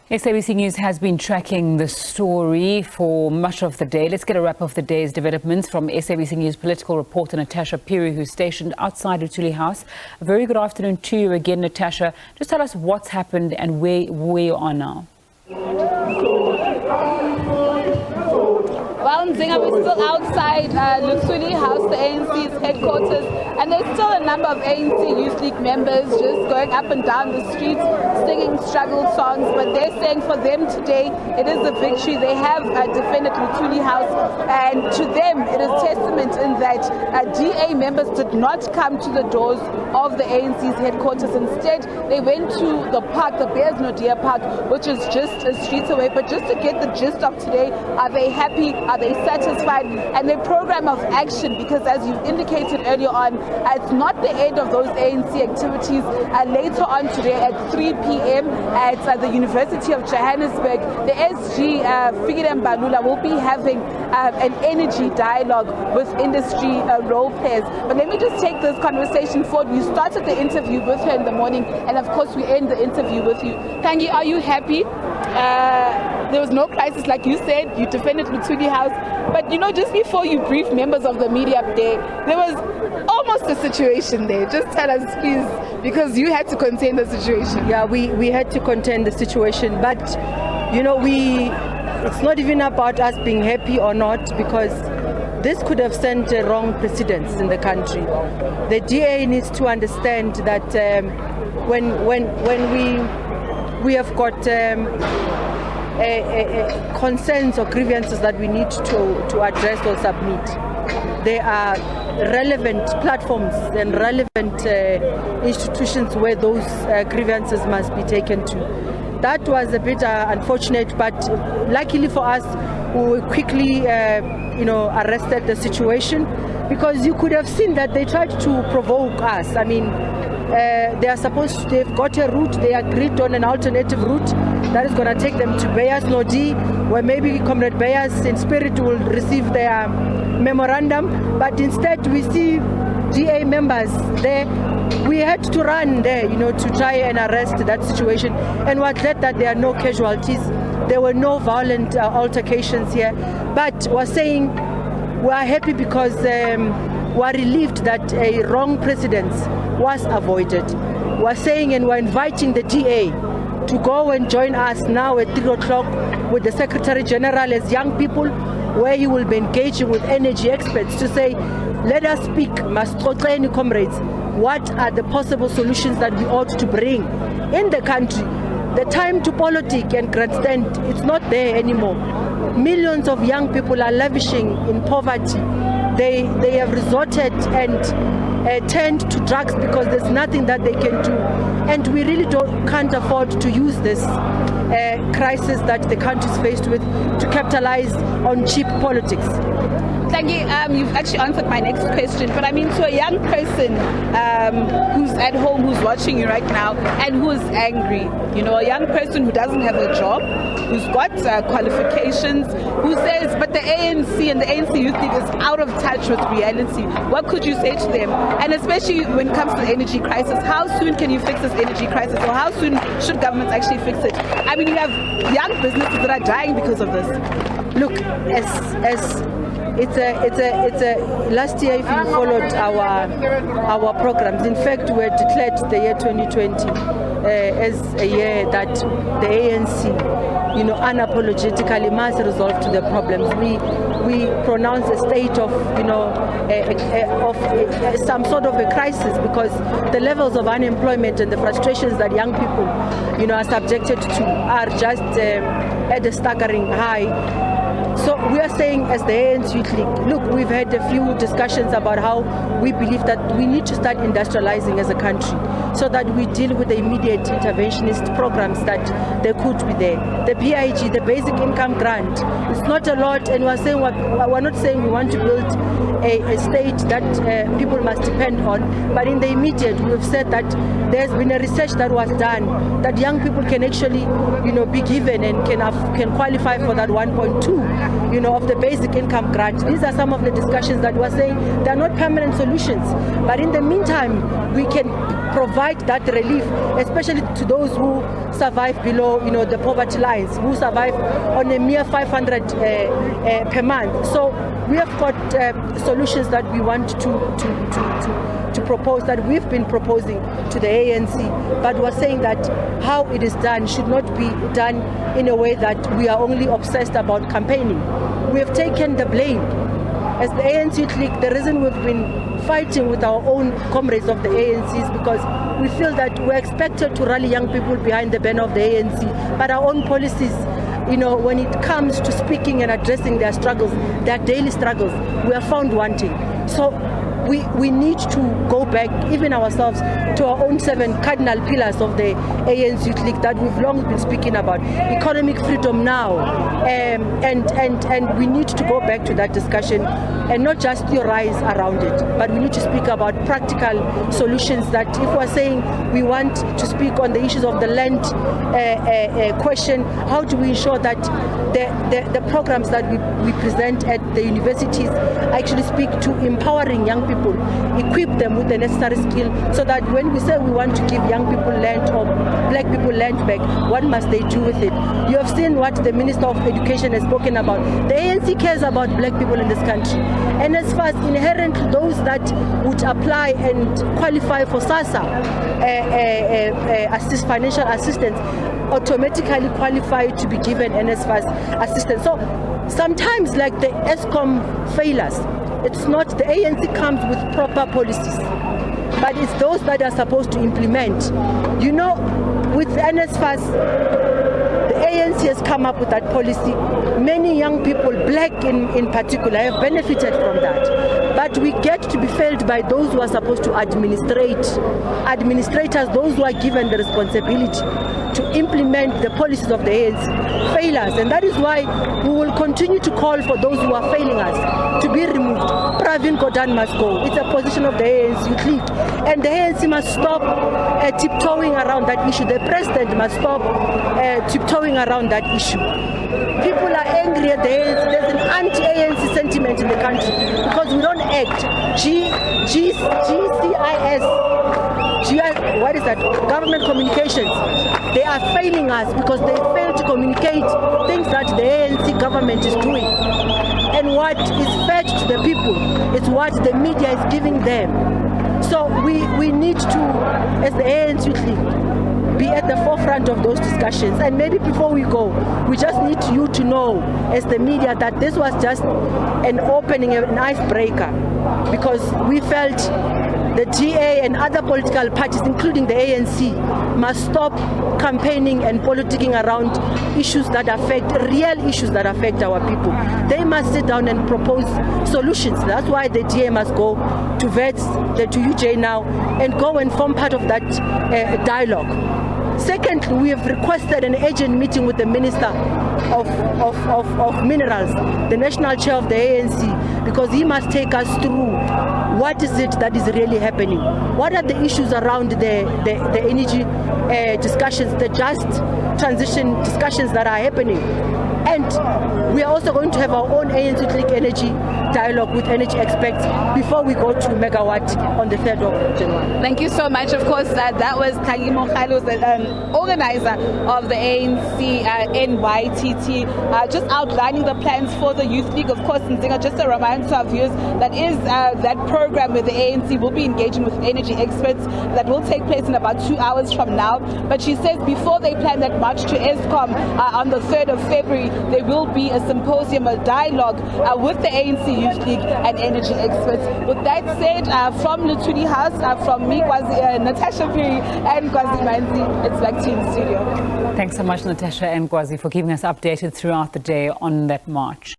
SABC News has been tracking the story for much of the day. Let's get a wrap of the day's developments from SABC News political reporter Natasha, Phiri, who's stationed outside Luthuli House. A very good afternoon to you again, Natasha. Just tell us what's happened and where you are now. Well, Nzinga, we're still outside Luthuli House, the ANC's headquarters, and there's still a number of ANC Youth League members just going up and down the streets, singing struggle songs, but they're saying for them today, it is a victory. They have defended Luthuli House, and to them, it is testament in that DA members did not come to the doors of the ANC's headquarters. Instead, they went to the park, the Bears Nodia Park, which is just a street away. But just to get the gist of today, are they happy? Are they satisfied? And their program of action, because as you indicated earlier on, it's not the end of those ANC activities. Later on today at 3 p.m. at the University of Johannesburg, the SG Phiri will be having an energy dialogue with industry role players. But let me just take this conversation forward. We started the interview with her in the morning, and of course we end the interview with you. Tlangi, are you happy? There was no crisis, like you said. You defended Luthuli House, but just before you brief members of the media up there was almost a situation there. Just tell us, please, because you had to contain the situation. Yeah, we had to contain the situation, but it's not even about us being happy or not, because this could have sent wrong precedents in the country. The DA needs to understand that when we have got concerns or grievances that we need to address or submit, there are relevant platforms and relevant institutions where those grievances must be taken to. That was a bit unfortunate, but luckily for us, we quickly arrested the situation, because you could have seen that they tried to provoke us. I mean, they've got a route, they agreed on an alternative route that is going to take them to Beyers Nodi, where maybe Comrade Beyers in spirit will receive their memorandum, but instead we see DA members there. We had to run there, to try and arrest that situation, and we're glad that there are no casualties. There were no violent altercations here, but we're saying we are happy because we're relieved that a wrong precedent was avoided. We're saying, and we're inviting the DA to go and join us now at 3 o'clock with the Secretary General as young people, where he will be engaging with energy experts to say, let us speak, Mastrotleni comrades, what are the possible solutions that we ought to bring in the country. The time to politic and grandstand, it's not there anymore. Millions of young people are lavishing in poverty. They have resorted and turned to drugs because there's nothing that they can do. And we really can't afford to use this crisis that the country is faced with to capitalize on cheap politics. Tlangi, you've actually answered my next question, but I mean, to a young person who's at home, who's watching you right now, and who's angry, a young person who doesn't have a job, who's got qualifications, who says, but the ANC and the ANC Youth League is out of touch with reality. What could you say to them? And especially when it comes to the energy crisis, how soon can you fix this energy crisis, or how soon should governments actually fix it? I mean, you have young businesses that are dying because of this. Look, last year, if you followed our programs, in fact, we declared the year 2020 as a year that the ANC, unapologetically must resolve to the problems. We pronounced a state of, some sort of a crisis, because the levels of unemployment and the frustrations that young people, are subjected to are just at a staggering high. So we are saying, as the ANC Youth League, look, we've had a few discussions about how we believe that we need to start industrializing as a country, so that we deal with the immediate interventionist programs that they could be there. The BIG, the Basic Income Grant, it's not a lot, and we're not saying we want to build a state that people must depend on, but in the immediate, we've said that there's been a research that was done that young people can actually, be given and can qualify for that 1.2 of the basic income grant. These are some of the discussions that we're saying they're not permanent solutions. But in the meantime, we can provide that relief, especially to those who survive below, the poverty lines, who survive on a mere 500 per month. So we have got solutions that we want to propose, that we've been proposing to the ANC, but we're saying that how it is done should not be done in a way that we are only obsessed about campaigning. We have taken the blame. As the ANC Youth League, the reason we've been fighting with our own comrades of the ANC is because we feel that we're expected to rally young people behind the banner of the ANC, but our own policies, when it comes to speaking and addressing their struggles, their daily struggles, we are found wanting. So we need to go back, even ourselves, to our own 7 cardinal pillars of the ANC Youth League that we've long been speaking about. Economic freedom now, and we need to go back to that discussion and not just theorize around it, but we need to speak about practical solutions. That if we're saying we want to speak on the issues of the land question, how do we ensure that the programs that we present at the universities actually speak to empowering young people, equip them with the necessary skill, so that when we say we want to give young people land or black people land back, what must they do with it? You have seen what the Minister of Education has spoken about. The ANC cares about black people in this country. And as far as inherently those that would apply and qualify for SASA, financial assistance, automatically qualify to be given NSFAS assistance. So sometimes, like the ESCOM failures, it's not the ANC comes with proper policies, but it's those that are supposed to implement. With NSFAS, the ANC has come up with that policy. Many young people, black in particular, have benefited from that. But we get to be failed by those who are supposed to administrators, those who are given the responsibility to implement the policies of the ANC, fail us. And that is why we will continue to call for those who are failing us to be removed. Pravin Gordhan must go. It's a position of the ANC Youth League. And the ANC must stop tiptoeing around that issue. The president must stop tiptoeing around that issue. People are angry at the ANC. There's an anti-ANC sentiment in the country because we don't act. What is that? Government communications. They are failing us because they fail to communicate things that the ANC government is doing. And what is fed to the people is what the media is giving them. So we need to, as the ANC Youth League, be at the forefront of those discussions. And maybe before we go, we just need you to know, as the media, that this was just an opening, an icebreaker, because we felt the DA and other political parties, including the ANC, must stop campaigning and politicking around issues that affect, real issues that affect our people. They must sit down and propose solutions. That's why the DA must go to VETS, to UJ now, and go and form part of that dialogue. Secondly, we have requested an urgent meeting with the Minister of Minerals, the national chair of the ANC, because he must take us through what is it that is really happening. What are the issues around the energy discussions, the just transition discussions that are happening. And we are also going to have our own ANC Youth League energy dialogue with energy experts before we go to Megawatt on the 3rd of January. Thank you so much. Of course, that was Tlangi Mogale, the organizer of the ANC NYTT, just outlining the plans for the Youth League. Of course, Nzinga, just a reminder to our viewers, that is that program where the ANC will be engaging with energy experts that will take place in about 2 hours from now. But she says before they plan that march to ESCOM on the 3rd of February, there will be a symposium, a dialogue with the ANC Youth League and energy experts. With that said, from Luthuli House, from me, Natasha, Phiri, and Gwazi Manzi, it's back to you in the studio. Thanks so much, Natasha and Gwazi, for keeping us updated throughout the day on that march.